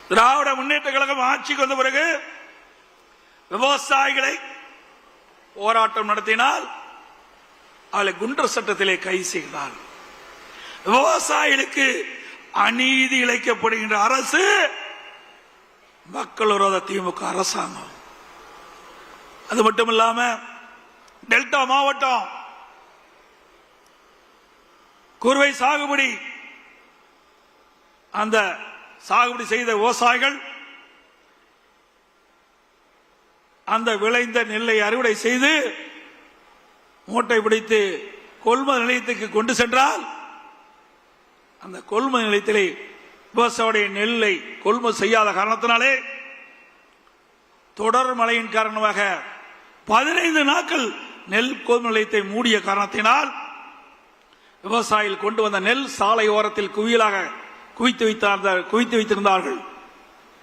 திராவிட முன்னேற்ற கழகம் ஆட்சிக்கு வந்த பிறகு விவசாயிகளை போராட்டம் நடத்தினால் அவளை குண்டர் சட்டத்திலே கைது செய்தார். விவசாயிகளுக்கு அநீதி இழைக்கப்படுகின்ற அரசு மக்கள் விரோத திமுக அரசாங்கம். அது மட்டுமில்லாம டெல்டா மாவட்டம் குறுவை சாகுபடி, அந்த சாகுபடி செய்த விவசாயிகள் அந்த விளைந்த நெல்லை அறுவடை செய்து மூட்டை பிடித்து கொள்முதல் நிலையத்துக்கு கொண்டு சென்றால் அந்த கொள்முதல் நிலையத்திலே விவசாயிய நெல்லை கொள்முதல் செய்யாத காரணத்தினாலே தொடர் மழையின் காரணமாக 15 நாட்கள் நெல் கொள்முதல் நிலையத்தை மூடிய காரணத்தினால் விவசாயிகள் கொண்டு வந்த நெல் சாலை ஓரத்தில் குவியலாக குவித்து வைத்திருந்தார்கள்.